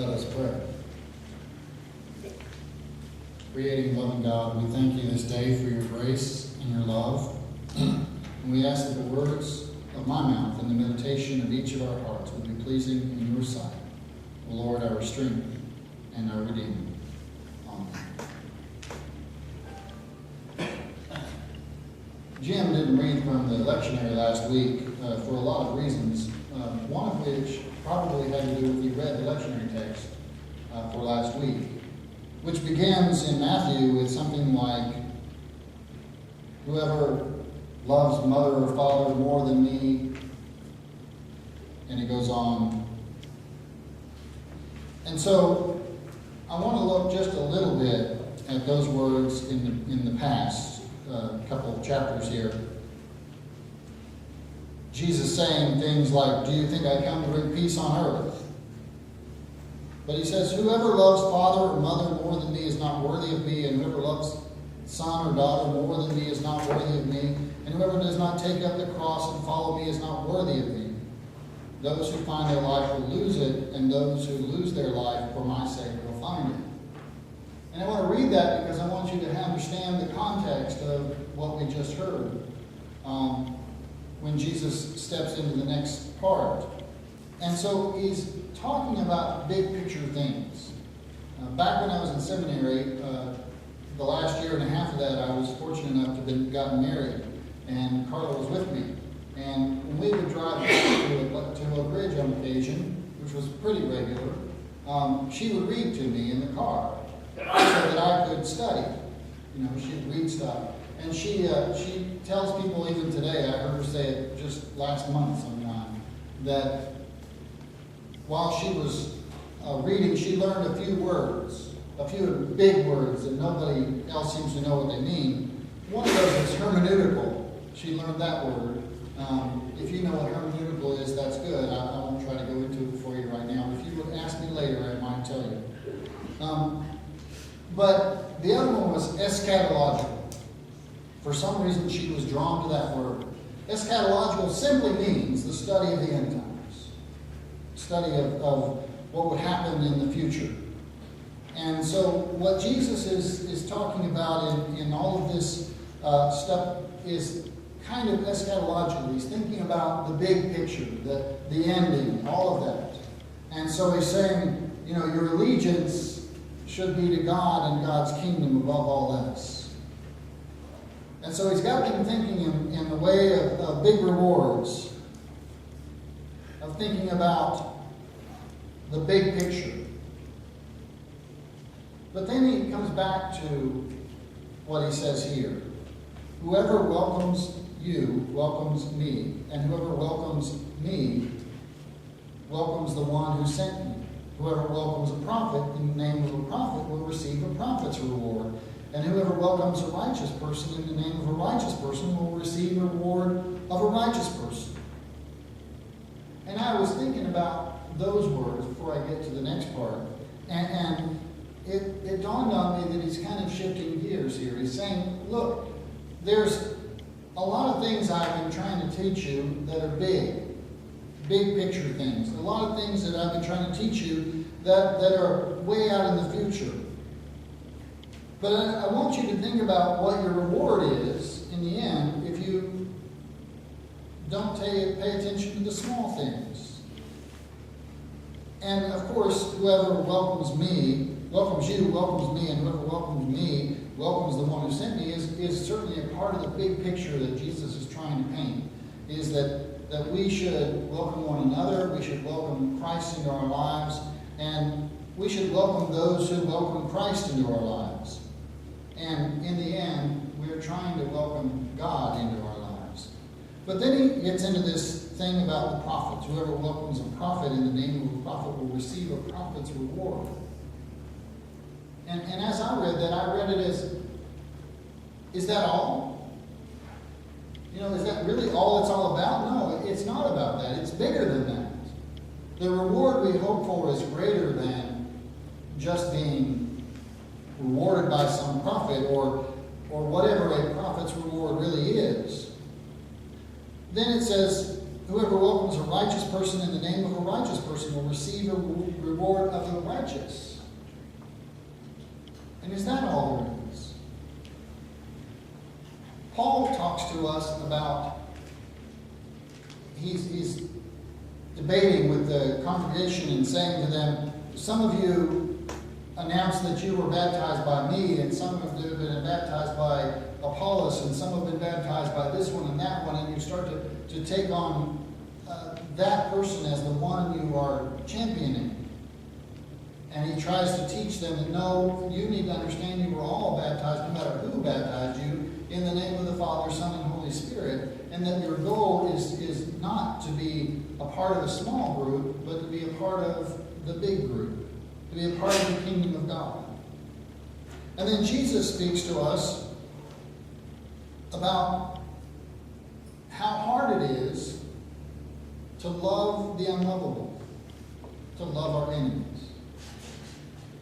Let us pray. Creating loving God, we thank you this day for your grace and your love. And we ask that the words of my mouth and the meditation of each of our hearts would be pleasing in your sight. O Lord, our strength and our Redeemer. Amen. Jim didn't read from the lectionary last week for a lot of reasons, one of which probably had to do with he read the lectionary text for last week, which begins in Matthew with something like, whoever loves mother or father more than me, and it goes on. And so I want to look just a little bit at those words in the past, a couple of chapters here. Jesus saying things like, do you think I come to bring peace on earth? But he says, whoever loves father or mother more than me is not worthy of me, and whoever loves son or daughter more than me is not worthy of me, and whoever does not take up the cross and follow me is not worthy of me. Those who find their life will lose it, and those who lose their life for my sake will find it. And I want to read that because I want you to understand the context of what we just heard when Jesus steps into the next part. And so he's talking about big picture things. Back when I was in seminary, the last year and a half of that, I was fortunate enough to have gotten married, and Carla was with me. And when we would drive to a bridge on occasion, which was pretty regular, she would read to me in the car so that I could study. You know, she'd read stuff. And she tells people even today, I heard her say it just last month sometime, that while she was reading, she learned a few words, a few big words that nobody else seems to know what they mean. One of those is hermeneutical. She learned that word. If you know what hermeneutical is, that's good. I won't try to go into it for you right now. If you would ask me later, I might tell you. But the other one was eschatological. For some reason, she was drawn to that word. Eschatological simply means the study of the end times. Study of what would happen in the future. And so what Jesus is talking about in all of this stuff is kind of eschatological. He's thinking about the big picture, the ending, all of that. And so he's saying, you know, your allegiance should be to God and God's kingdom above all else. And so he's got them thinking in the way of big rewards, of thinking about the big picture. But then he comes back to what he says here. Whoever welcomes you welcomes me, and whoever welcomes me welcomes the one who sent me. Whoever welcomes a prophet in the name of a prophet will receive a prophet's reward. And whoever welcomes a righteous person in the name of a righteous person will receive a reward of a righteous person. And I was thinking about those words before I get to the next part. And it dawned on me that he's kind of shifting gears here. He's saying, look, there's a lot of things I've been trying to teach you that are big picture things. A lot of things that I've been trying to teach you that are way out in the future. But I want you to think about what your reward is in the end if you don't pay attention to the small things. And of course, whoever welcomes you, welcomes me, and whoever welcomes me welcomes the one who sent me is certainly a part of the big picture that Jesus is trying to paint, is that we should welcome one another, we should welcome Christ into our lives, and we should welcome those who welcome Christ into our lives. And in the end, we are trying to welcome God into our lives. But then he gets into this thing about the prophets. Whoever welcomes a prophet in the name of a prophet will receive a prophet's reward. And as I read that, I read it as, is that all? You know, is that really all it's all about? No, it's not about that. It's bigger than that. The reward we hope for is greater than just being rewarded by some prophet or whatever a prophet's reward really is. Then it says, Whoever welcomes a righteous person in the name of a righteous person will receive a reward of the righteous. And is that all there is? Paul talks to us about, he's debating with the congregation and saying to them, some of you announced that you were baptized by me, and some of you have been baptized by Apollos, and some have been baptized by this one and that one, and you start to take on that person as the one you are championing. And he tries to teach them that no, you need to understand you were all baptized, no matter who baptized you, in the name of the Father, Son, and Holy Spirit, and that your goal is not to be a part of a small group, but to be a part of the big group, to be a part of the kingdom of God. And then Jesus speaks to us about how hard it is to love the unlovable, to love our enemies.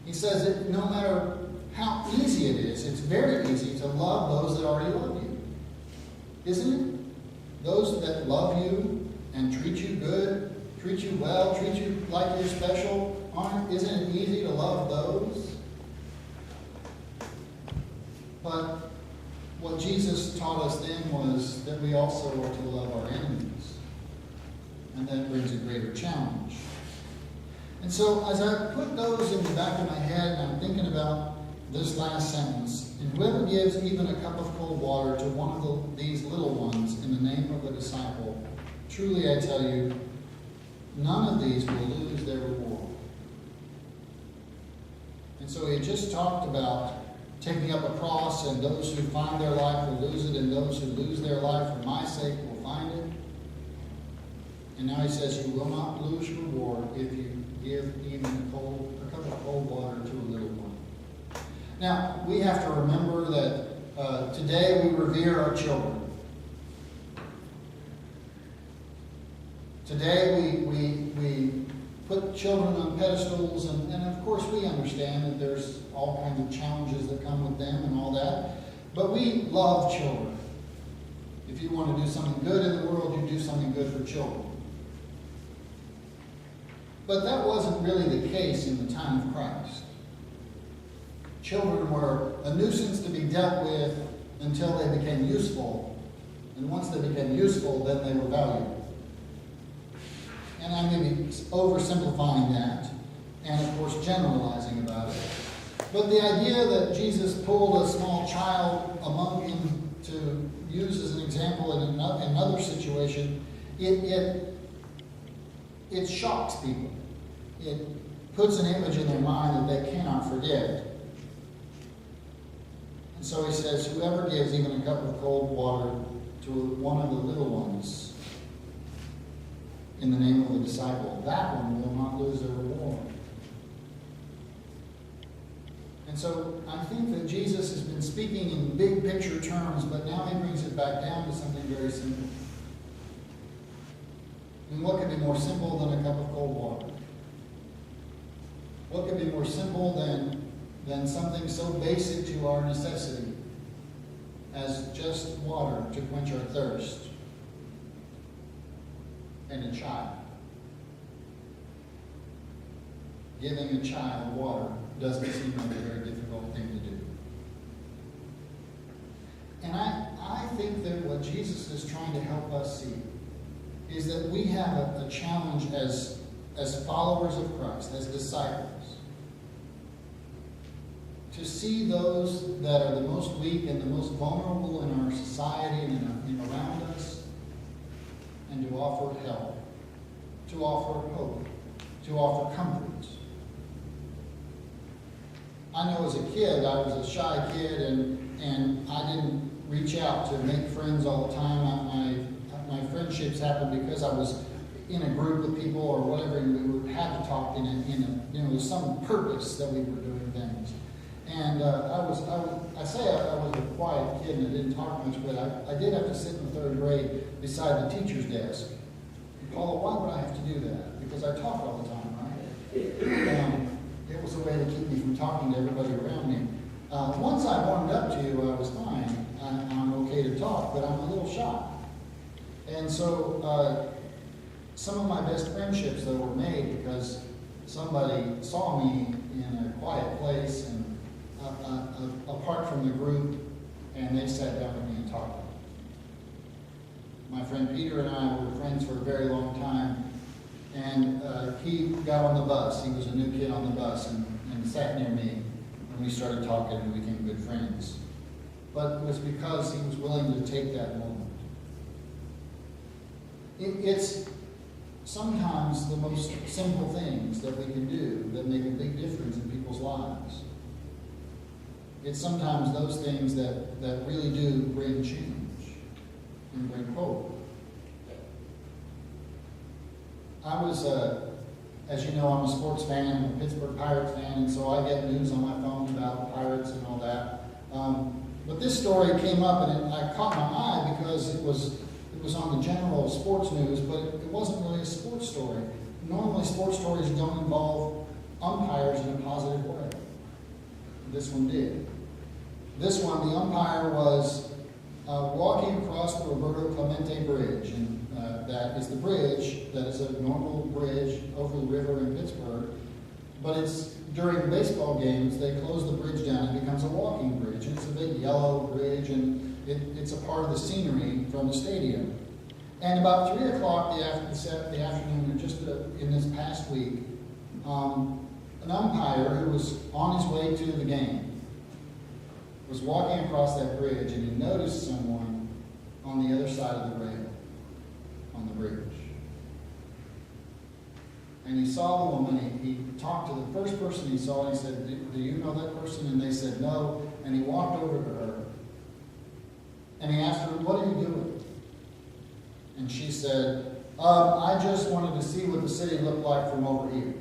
He says that no matter how easy it is, it's very easy to love those that already love you. Isn't it? Those that love you and treat you good, treat you well, treat you like you're special, isn't it easy to love those? But what Jesus taught us then was that we also are to love our enemies. And that brings a greater challenge. And so as I put those in the back of my head, and I'm thinking about this last sentence, and whoever gives even a cup of cold water to one of these little ones in the name of a disciple, truly I tell you, none of these will lose their reward. And so he just talked about taking up a cross, and those who find their life will lose it, and those who lose their life for my sake will find it. And now he says, you will not lose your reward if you give even a cup of cold water to a little one. Now, we have to remember that today we revere our children. Today we put children on pedestals, and of course we understand that there's all kinds of challenges that come with them and all that. But we love children. If you want to do something good in the world, you do something good for children. But that wasn't really the case in the time of Christ. Children were a nuisance to be dealt with until they became useful. And once they became useful, then they were valuable. And I may be oversimplifying that, and of course generalizing about it. But the idea that Jesus pulled a small child among him to use as an example in another situation, it shocks people. It puts an image in their mind that they cannot forget. And so he says, whoever gives even a cup of cold water to one of the little ones in the name of a disciple, that one will not lose their reward. And so I think that Jesus has been speaking in big picture terms, but now he brings it back down to something very simple. I mean, what could be more simple than a cup of cold water? What could be more simple than something so basic to our necessity as just water to quench our thirst and a child? Giving a child water doesn't seem like a very difficult thing to do. And I think that what Jesus is trying to help us see is that we have a challenge as followers of Christ, as disciples, to see those that are the most weak and the most vulnerable in our society and around us, and to offer help, to offer hope, to offer comfort. I know as a kid, I was a shy kid, and I didn't reach out to make friends all the time. My friendships happened because I was in a group of people or whatever, and we had to talk there's some purpose that we were doing things. And I was a quiet kid and I didn't talk much, but I did have to sit in the third grade beside the teacher's desk. Paula, why would I have to do that? Because I talked all the time, right? It was a way to keep me from talking to everybody around me. Once I warmed up to you, I was fine. I'm okay to talk, but I'm a little shy. And so Some of my best friendships, though, were made because somebody saw me in a quiet place and apart from the group, and they sat down with me and talked. My friend Peter and I were friends for a very long time, and he got on the bus. He was a new kid on the bus and sat near me, and we started talking and we became good friends. But it was because he was willing to take that moment. It's sometimes the most simple things that we can do that make a big difference in people's lives. It's sometimes those things that really do bring change and bring hope. I was, as you know, I'm a sports fan, I'm a Pittsburgh Pirates fan, and so I get news on my phone about Pirates and all that. But this story came up, and I caught my eye because it was on the general sports news, but it wasn't really a sports story. Normally, sports stories don't involve umpires in a positive way. This one did. This one, the umpire was walking across the Roberto Clemente Bridge, and that is the bridge that is a normal bridge over the river in Pittsburgh, but it's during baseball games they close the bridge down and it becomes a walking bridge, and it's a big yellow bridge, and it's a part of the scenery from the stadium. And about 3 o'clock the afternoon, or just in this past week, an umpire who was on his way to the game was walking across that bridge, and he noticed someone on the other side of the rail on the bridge. And he saw the woman. He talked to the first person he saw, and he said, do you know that person? And they said no. And he walked over to her, and he asked her, what are you doing? And she said, I just wanted to see what the city looked like from over here.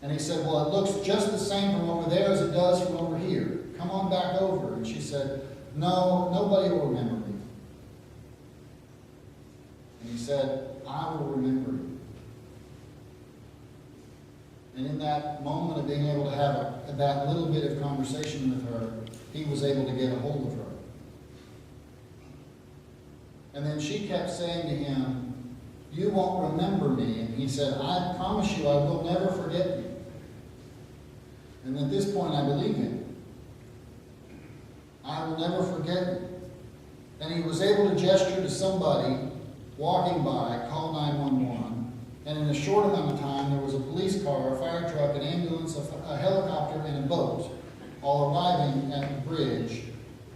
And he said, well, it looks just the same from over there as it does from over here. Come on back over. And she said, no, nobody will remember me. And he said, I will remember you. And in that moment of being able to have that little bit of conversation with her, he was able to get a hold of her. And then she kept saying to him, you won't remember me. And he said, I promise you I will never forget you. And at this point I believe him. I will never forget you. And he was able to gesture to somebody walking by, call 911, and in a short amount of time there was a police car, a fire truck, an ambulance, a helicopter, and a boat all arriving at the bridge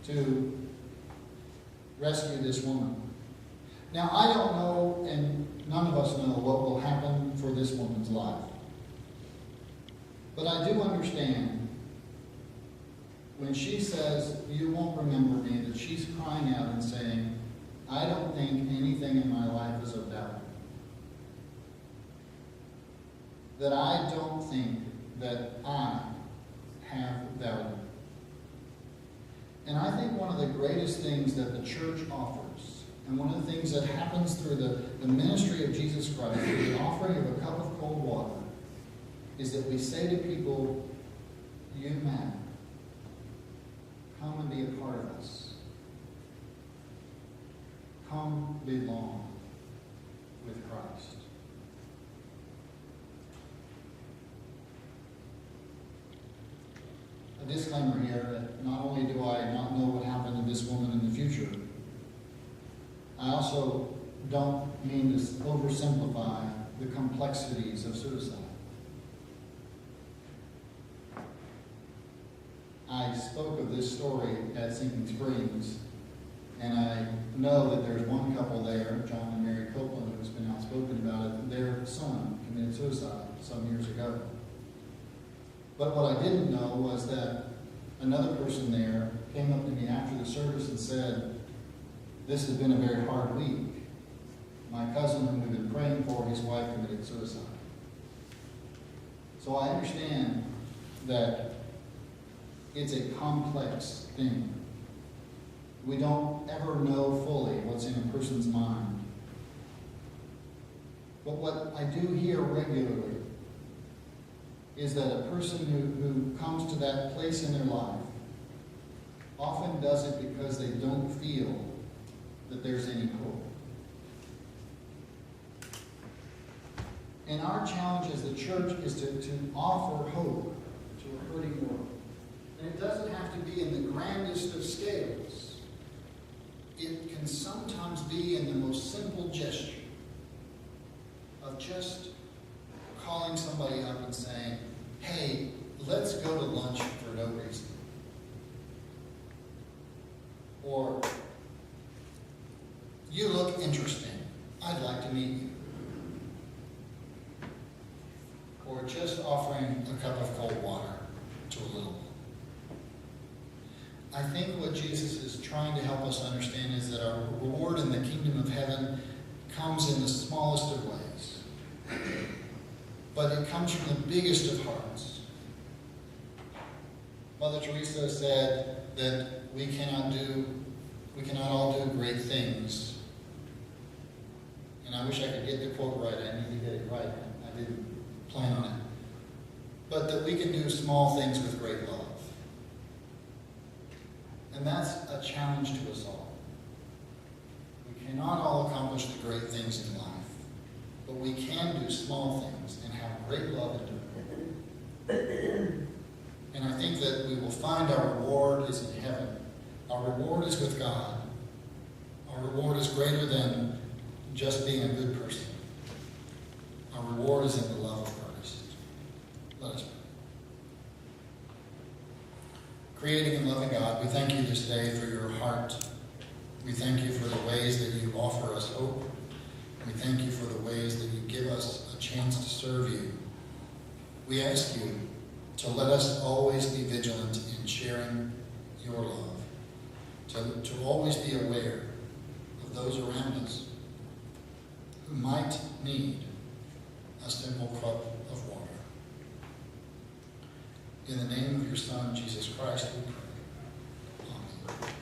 to rescue this woman. Now, I don't know, and none of us know what will happen for this woman's life. But I do understand when she says, you won't remember me, that she's crying out and saying, I don't think anything in my life is of value. That I don't think that I have value. And I think one of the greatest things that the church offers, and one of the things that happens through the ministry of Jesus Christ, through the offering of a cup of cold water, is that we say to people, you matter. Come and be a part of us. Come belong with Christ. A disclaimer here that not only do I not know what happened to this woman in the future, I also don't mean to oversimplify the complexities of suicide. I spoke of this story at Sinking Springs, and I know that there's one couple there, John and Mary Copeland, who's been outspoken about it. Their son committed suicide some years ago. But what I didn't know was that another person there came up to me after the service and said, this has been a very hard week. My cousin, whom we've been praying for, his wife committed suicide. So I understand that it's a complex thing. We don't ever know fully what's in a person's mind. But what I do hear regularly is that a person who comes to that place in their life often does it because they don't feel that there's any hope. And our challenge as the church is to offer hope to a hurting world. And it doesn't have to be in the grandest of scales. It can sometimes be in the most simple gesture of just calling somebody up and saying, hey, let's go to lunch for no reason. Or, you look interesting. I'd like to meet you. Or just offering a cup of cold water to a little one. I think what Jesus is trying to help us understand is that our reward in the kingdom of heaven comes in the smallest of ways. But it comes from the biggest of hearts. Mother Teresa said that we cannot all do great things. And I wish I could get the quote right. I need to get it right. I didn't plan on it. But that we can do small things with great love. And that's a challenge to us all. We cannot all accomplish the great things in life. But we can do small things and have great love and do. And I think that we will find our reward is in heaven. Our reward is with God. Our reward is greater than just being a good person. Our reward is in the love of Christ. Let us pray. Creating and loving God, we thank you this day for your heart. We thank you for the ways that you offer us hope. We thank you for the ways that you give us a chance to serve you. We ask you to let us always be vigilant in sharing your love, to always be aware of those around us who might need a simple cup of water. In the name of your Son, Jesus Christ, we pray. Amen.